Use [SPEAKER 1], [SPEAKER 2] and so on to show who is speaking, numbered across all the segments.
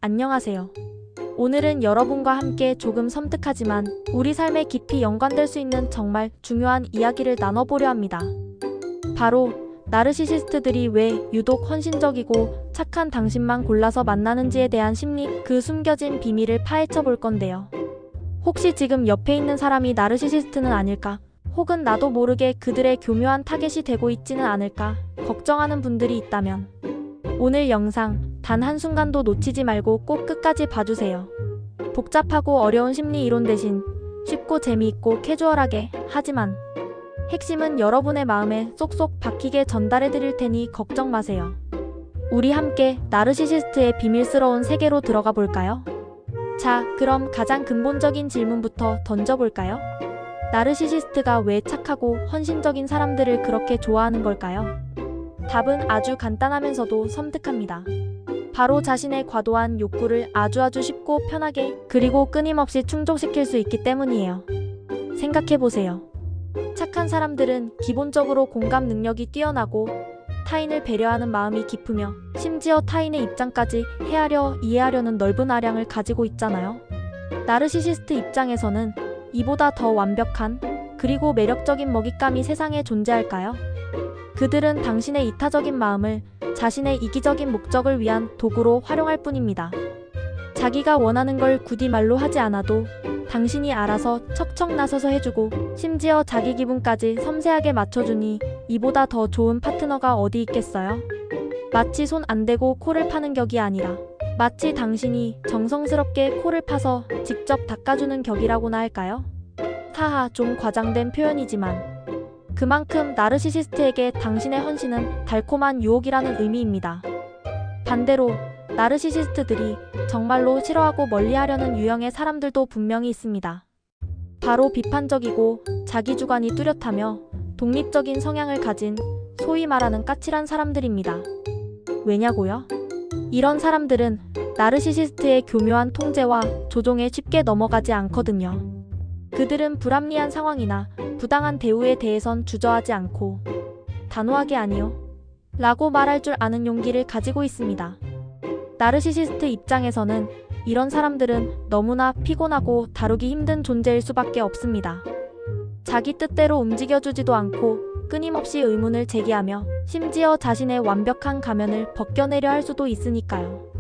[SPEAKER 1] 안녕하세요. 오늘은 여러분과 함께 조금 섬뜩하지만 우리 삶에 깊이 연관될 수 있는 정말 중요한 이야기를 나눠보려 합니다. 바로 나르시시스트들이 왜 유독 헌신적이고 착한 당신만 골라서 만나는지에 대한 심리, 그 숨겨진 비밀을 파헤쳐 볼 건데요. 혹시 지금 옆에 있는 사람이 나르시시스트는 아닐까? 혹은 나도 모르게 그들의 교묘한 타겟이 되고 있지는 않을까? 걱정하는 분들이 있다면 오늘 영상 단 한순간도 놓치지 말고 꼭 끝까지 봐주세요. 복잡하고 어려운 심리 이론 대신 쉽고 재미있고 캐주얼하게, 하지만 핵심은 여러분의 마음에 쏙쏙 박히게 전달해 드릴 테니 걱정 마세요. 우리 함께 나르시시스트의 비밀스러운 세계로 들어가 볼까요? 자, 그럼 가장 근본적인 질문부터 던져볼까요? 나르시시스트가 왜 착하고 헌신적인 사람들을 그렇게 좋아하는 걸까요? 답은 아주 간단하면서도 섬뜩합니다. 바로 자신의 과도한 욕구를 아주 쉽고 편하게, 그리고 끊임없이 충족시킬 수 있기 때문이에요. 생각해보세요. 착한 사람들은 기본적으로 공감 능력이 뛰어나고 타인을 배려하는 마음이 깊으며 심지어 타인의 입장까지 헤아려 이해하려는 넓은 아량을 가지고 있잖아요. 나르시시스트 입장에서는 이보다 더 완벽한, 그리고 매력적인 먹잇감이 세상에 존재할까요? 그들은 당신의 이타적인 마음을 자신의 이기적인 목적을 위한 도구로 활용할 뿐입니다. 자기가 원하는 걸 굳이 말로 하지 않아도 당신이 알아서 척척 나서서 해주고, 심지어 자기 기분까지 섬세하게 맞춰주니 이보다 더 좋은 파트너가 어디 있겠어요? 마치 손 안 대고 코를 파는 격이 아니라 마치 당신이 정성스럽게 코를 파서 직접 닦아주는 격이라고나 할까요? 하하, 좀 과장된 표현이지만 그만큼 나르시시스트에게 당신의 헌신은 달콤한 유혹이라는 의미입니다. 반대로 나르시시스트들이 정말로 싫어하고 멀리하려는 유형의 사람들도 분명히 있습니다. 바로 비판적이고 자기주관이 뚜렷하며 독립적인 성향을 가진, 소위 말하는 까칠한 사람들입니다. 왜냐고요? 이런 사람들은 나르시시스트의 교묘한 통제와 조종에 쉽게 넘어가지 않거든요. 그들은 불합리한 상황이나 부당한 대우에 대해선 주저하지 않고 단호하게 아니요 라고 말할 줄 아는 용기를 가지고 있습니다. 나르시시스트 입장에서는 이런 사람들은 너무나 피곤하고 다루기 힘든 존재일 수밖에 없습니다. 자기 뜻대로 움직여주지도 않고 끊임없이 의문을 제기하며 심지어 자신의 완벽한 가면을 벗겨내려 할 수도 있으니까요.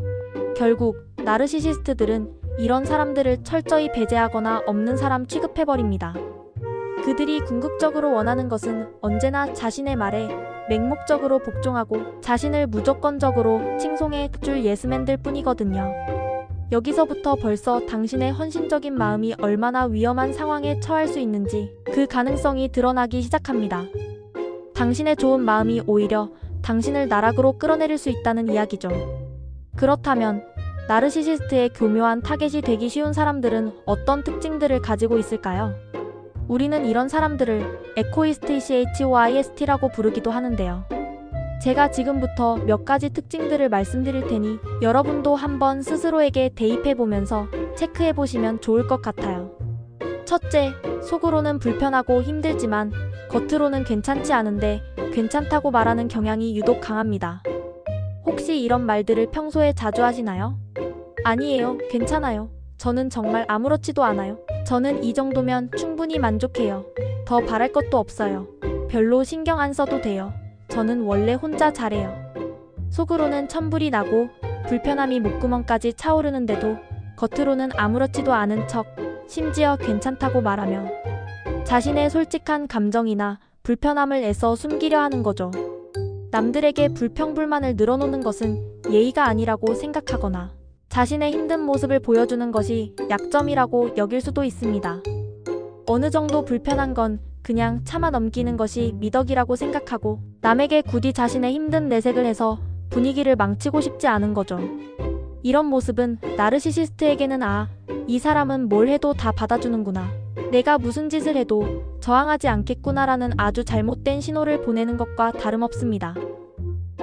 [SPEAKER 1] 결국 나르시시스트들은 이런 사람들을 철저히 배제하거나 없는 사람 취급해버립니다. 그들이 궁극적으로 원하는 것은 언제나 자신의 말에 맹목적으로 복종하고 자신을 무조건적으로 칭송해 줄 예스맨들 뿐이거든요. 여기서부터 벌써 당신의 헌신적인 마음이 얼마나 위험한 상황에 처할 수 있는지 그 가능성이 드러나기 시작합니다. 당신의 좋은 마음이 오히려 당신을 나락으로 끌어내릴 수 있다는 이야기죠. 그렇다면 나르시시스트의 교묘한 타겟이 되기 쉬운 사람들은 어떤 특징들을 가지고 있을까요? 우리는 이런 사람들을 에코이스트라고 부르기도 하는데요. 제가 지금부터 몇 가지 특징들을 말씀드릴 테니 여러분도 한번 스스로에게 대입해보면서 체크해보시면 좋을 것 같아요. 첫째, 속으로는 불편하고 힘들지만 겉으로는 괜찮지 않은데 괜찮다고 말하는 경향이 유독 강합니다. 혹시 이런 말들을 평소에 자주 하시나요? 아니에요, 괜찮아요. 저는 정말 아무렇지도 않아요. 저는 이 정도면 충분히 만족해요. 더 바랄 것도 없어요. 별로 신경 안 써도 돼요. 저는 원래 혼자 잘해요. 속으로는 천불이 나고 불편함이 목구멍까지 차오르는데도 겉으로는 아무렇지도 않은 척, 심지어 괜찮다고 말하며 자신의 솔직한 감정이나 불편함을 애써 숨기려 하는 거죠. 남들에게 불평불만을 늘어놓는 것은 예의가 아니라고 생각하거나 자신의 힘든 모습을 보여주는 것이 약점이라고 여길 수도 있습니다. 어느 정도 불편한 건 그냥 참아 넘기는 것이 미덕이라고 생각하고 남에게 굳이 자신의 힘든 내색을 해서 분위기를 망치고 싶지 않은 거죠. 이런 모습은 나르시시스트에게는 이 사람은 뭘 해도 다 받아주는구나. 내가 무슨 짓을 해도 저항하지 않겠구나라는 아주 잘못된 신호를 보내는 것과 다름없습니다.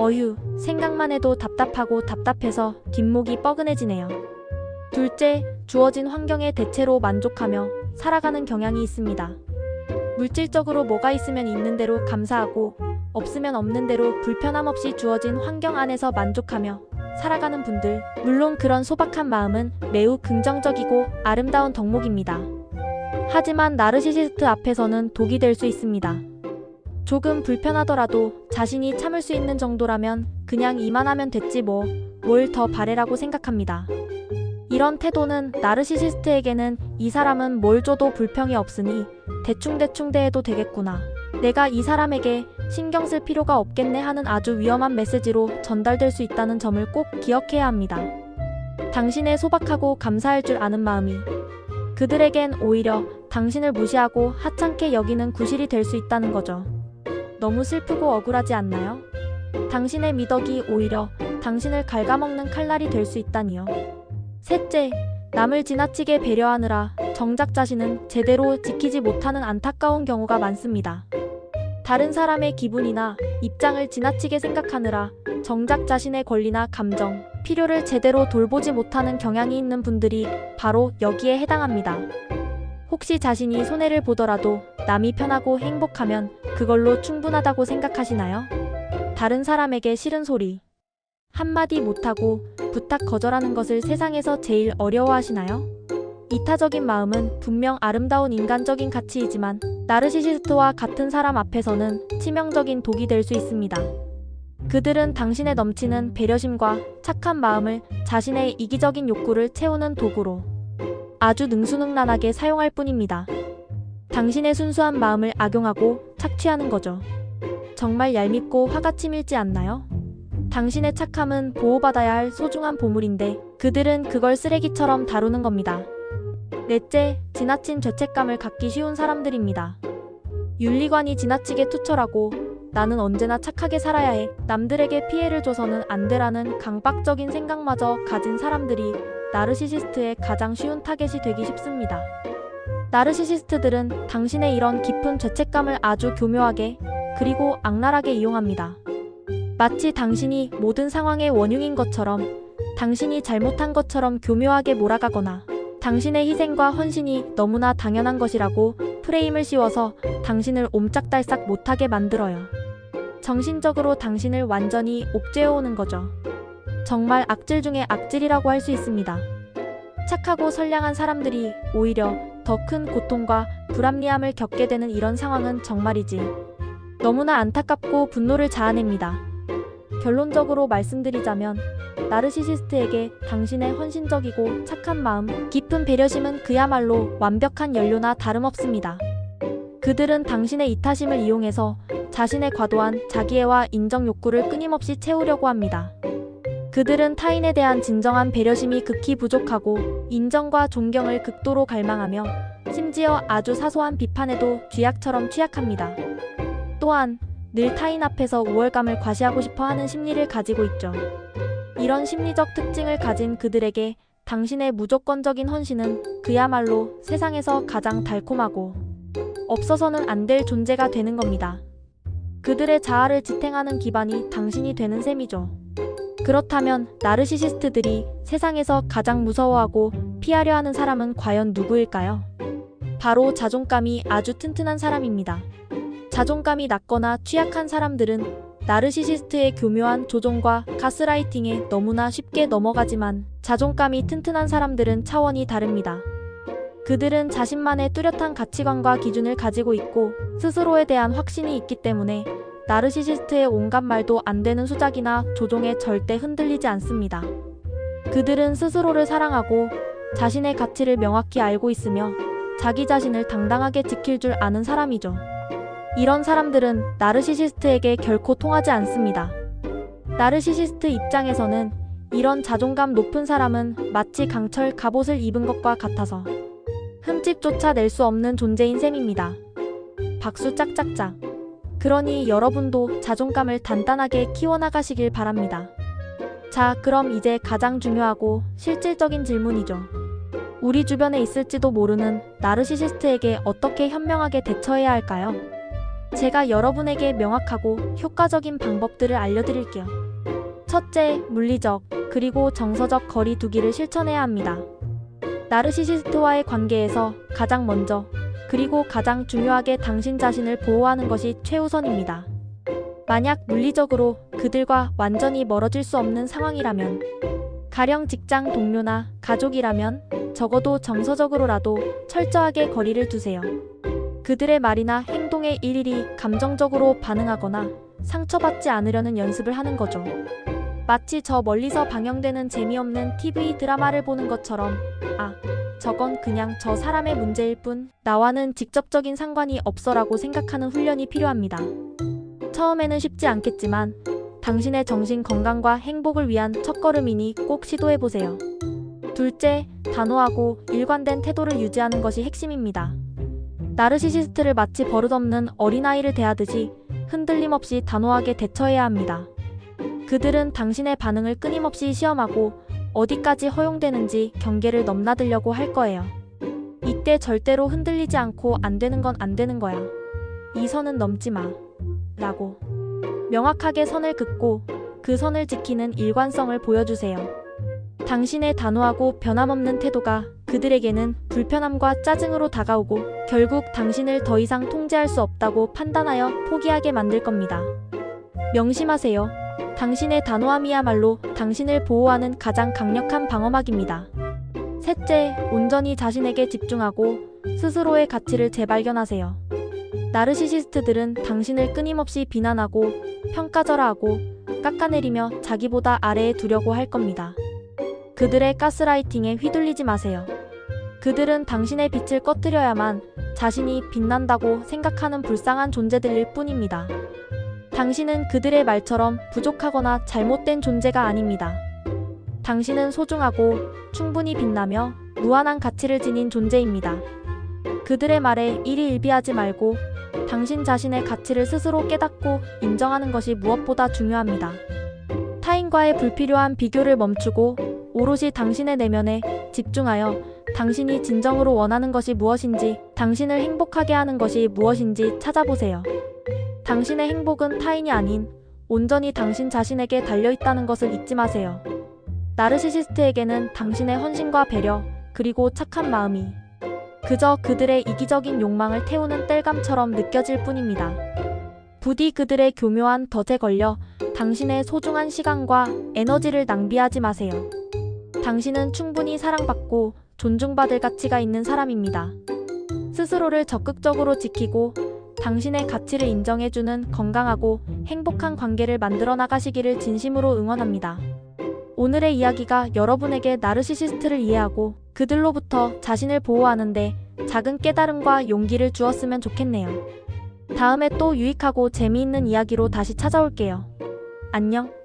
[SPEAKER 1] 어휴, 생각만 해도 답답하고 답답해서 뒷목이 뻐근해지네요. 둘째, 주어진 환경에 대체로 만족하며 살아가는 경향이 있습니다. 물질적으로 뭐가 있으면 있는 대로 감사하고 없으면 없는 대로 불편함 없이 주어진 환경 안에서 만족하며 살아가는 분들, 물론 그런 소박한 마음은 매우 긍정적이고 아름다운 덕목입니다. 하지만 나르시시스트 앞에서는 독이 될 수 있습니다. 조금 불편하더라도 자신이 참을 수 있는 정도라면 그냥 이만하면 됐지 뭘 더 바래라고 생각합니다. 이런 태도는 나르시시스트에게는 이 사람은 뭘 줘도 불평이 없으니 대충대충 대해도 되겠구나, 내가 이 사람에게 신경 쓸 필요가 없겠네 하는 아주 위험한 메시지로 전달될 수 있다는 점을 꼭 기억해야 합니다. 당신의 소박하고 감사할 줄 아는 마음이 그들에겐 오히려 당신을 무시하고 하찮게 여기는 구실이 될 수 있다는 거죠. 너무 슬프고 억울하지 않나요? 당신의 미덕이 오히려 당신을 갉아먹는 칼날이 될 수 있다니요. 셋째, 남을 지나치게 배려하느라 정작 자신은 제대로 지키지 못하는 안타까운 경우가 많습니다. 다른 사람의 기분이나 입장을 지나치게 생각하느라 정작 자신의 권리나 감정, 필요를 제대로 돌보지 못하는 경향이 있는 분들이 바로 여기에 해당합니다. 혹시 자신이 손해를 보더라도 남이 편하고 행복하면 그걸로 충분하다고 생각하시나요? 다른 사람에게 싫은 소리 한마디 못하고 부탁 거절하는 것을 세상에서 제일 어려워하시나요? 이타적인 마음은 분명 아름다운 인간적인 가치이지만 나르시시스트와 같은 사람 앞에서는 치명적인 독이 될 수 있습니다. 그들은 당신의 넘치는 배려심과 착한 마음을 자신의 이기적인 욕구를 채우는 도구로 아주 능수능란하게 사용할 뿐입니다. 당신의 순수한 마음을 악용하고 착취하는 거죠. 정말 얄밉고 화가 치밀지 않나요? 당신의 착함은 보호받아야 할 소중한 보물인데 그들은 그걸 쓰레기처럼 다루는 겁니다. 넷째, 지나친 죄책감을 갖기 쉬운 사람들입니다. 윤리관이 지나치게 투철하고 나는 언제나 착하게 살아야 해, 남들에게 피해를 줘서는 안 돼라는 강박적인 생각마저 가진 사람들이 나르시시스트의 가장 쉬운 타겟이 되기 쉽습니다. 나르시시스트들은 당신의 이런 깊은 죄책감을 아주 교묘하게 그리고 악랄하게 이용합니다. 마치 당신이 모든 상황의 원흉인 것처럼, 당신이 잘못한 것처럼 교묘하게 몰아가거나 당신의 희생과 헌신이 너무나 당연한 것이라고 프레임을 씌워서 당신을 옴짝달싹 못하게 만들어요. 정신적으로 당신을 완전히 옥죄어오는 거죠. 정말 악질 중에 악질이라고 할 수 있습니다. 착하고 선량한 사람들이 오히려 더 큰 고통과 불합리함을 겪게 되는 이런 상황은 정말이지 너무나 안타깝고 분노를 자아냅니다. 결론적으로 말씀드리자면 나르시시스트에게 당신의 헌신적이고 착한 마음, 깊은 배려심은 그야말로 완벽한 연료나 다름없습니다. 그들은 당신의 이타심을 이용해서 자신의 과도한 자기애와 인정 욕구를 끊임없이 채우려고 합니다. 그들은 타인에 대한 진정한 배려심이 극히 부족하고 인정과 존경을 극도로 갈망하며 심지어 아주 사소한 비판에도 쥐약처럼 취약합니다. 또한 늘 타인 앞에서 우월감을 과시하고 싶어 하는 심리를 가지고 있죠. 이런 심리적 특징을 가진 그들에게 당신의 무조건적인 헌신은 그야말로 세상에서 가장 달콤하고 없어서는 안 될 존재가 되는 겁니다. 그들의 자아를 지탱하는 기반이 당신이 되는 셈이죠. 그렇다면 나르시시스트들이 세상에서 가장 무서워하고 피하려 하는 사람은 과연 누구일까요? 바로 자존감이 아주 튼튼한 사람입니다. 자존감이 낮거나 취약한 사람들은 나르시시스트의 교묘한 조종과 가스라이팅에 너무나 쉽게 넘어가지만 자존감이 튼튼한 사람들은 차원이 다릅니다. 그들은 자신만의 뚜렷한 가치관과 기준을 가지고 있고 스스로에 대한 확신이 있기 때문에 나르시시스트의 온갖 말도 안 되는 수작이나 조종에 절대 흔들리지 않습니다. 그들은 스스로를 사랑하고 자신의 가치를 명확히 알고 있으며 자기 자신을 당당하게 지킬 줄 아는 사람이죠. 이런 사람들은 나르시시스트에게 결코 통하지 않습니다. 나르시시스트 입장에서는 이런 자존감 높은 사람은 마치 강철 갑옷을 입은 것과 같아서 흠집조차 낼 수 없는 존재인 셈입니다. 박수 짝짝짝. 그러니 여러분도 자존감을 단단하게 키워나가시길 바랍니다. 자, 그럼 이제 가장 중요하고 실질적인 질문이죠. 우리 주변에 있을지도 모르는 나르시시스트에게 어떻게 현명하게 대처해야 할까요? 제가 여러분에게 명확하고 효과적인 방법들을 알려드릴게요. 첫째, 물리적 그리고 정서적 거리 두기를 실천해야 합니다. 나르시시스트와의 관계에서 가장 먼저 그리고 가장 중요하게 당신 자신을 보호하는 것이 최우선입니다. 만약 물리적으로 그들과 완전히 멀어질 수 없는 상황이라면, 가령 직장 동료나 가족이라면 적어도 정서적으로라도 철저하게 거리를 두세요. 그들의 말이나 행동에 일일이 감정적으로 반응하거나 상처받지 않으려는 연습을 하는 거죠. 마치 저 멀리서 방영되는 재미없는 TV 드라마를 보는 것처럼, 아, 저건 그냥 저 사람의 문제일 뿐, 나와는 직접적인 상관이 없어라고 생각하는 훈련이 필요합니다. 처음에는 쉽지 않겠지만 당신의 정신 건강과 행복을 위한 첫걸음이니 꼭 시도해보세요. 둘째, 단호하고 일관된 태도를 유지하는 것이 핵심입니다. 나르시시스트를 마치 버릇없는 어린아이를 대하듯이 흔들림 없이 단호하게 대처해야 합니다. 그들은 당신의 반응을 끊임없이 시험하고 어디까지 허용되는지 경계를 넘나들려고 할 거예요. 이때 절대로 흔들리지 않고 안 되는 건 안 되는 거야. 이 선은 넘지 마. 라고 명확하게 선을 긋고 그 선을 지키는 일관성을 보여주세요. 당신의 단호하고 변함없는 태도가 그들에게는 불편함과 짜증으로 다가오고 결국 당신을 더 이상 통제할 수 없다고 판단하여 포기하게 만들 겁니다. 명심하세요. 당신의 단호함이야말로 당신을 보호하는 가장 강력한 방어막입니다. 셋째, 온전히 자신에게 집중하고 스스로의 가치를 재발견하세요. 나르시시스트들은 당신을 끊임없이 비난하고 평가절하하고 깎아내리며 자기보다 아래에 두려고 할 겁니다. 그들의 가스라이팅에 휘둘리지 마세요. 그들은 당신의 빛을 꺼뜨려야만 자신이 빛난다고 생각하는 불쌍한 존재들일 뿐입니다. 당신은 그들의 말처럼 부족하거나 잘못된 존재가 아닙니다. 당신은 소중하고 충분히 빛나며 무한한 가치를 지닌 존재입니다. 그들의 말에 일희일비하지 말고 당신 자신의 가치를 스스로 깨닫고 인정하는 것이 무엇보다 중요합니다. 타인과의 불필요한 비교를 멈추고 오롯이 당신의 내면에 집중하여 당신이 진정으로 원하는 것이 무엇인지, 당신을 행복하게 하는 것이 무엇인지 찾아보세요. 당신의 행복은 타인이 아닌 온전히 당신 자신에게 달려있다는 것을 잊지 마세요. 나르시시스트에게는 당신의 헌신과 배려, 그리고 착한 마음이 그저 그들의 이기적인 욕망을 태우는 땔감처럼 느껴질 뿐입니다. 부디 그들의 교묘한 덫에 걸려 당신의 소중한 시간과 에너지를 낭비하지 마세요. 당신은 충분히 사랑받고 존중받을 가치가 있는 사람입니다. 스스로를 적극적으로 지키고 당신의 가치를 인정해주는 건강하고 행복한 관계를 만들어 나가시기를 진심으로 응원합니다. 오늘의 이야기가 여러분에게 나르시시스트를 이해하고 그들로부터 자신을 보호하는데 작은 깨달음과 용기를 주었으면 좋겠네요. 다음에 또 유익하고 재미있는 이야기로 다시 찾아올게요. 안녕.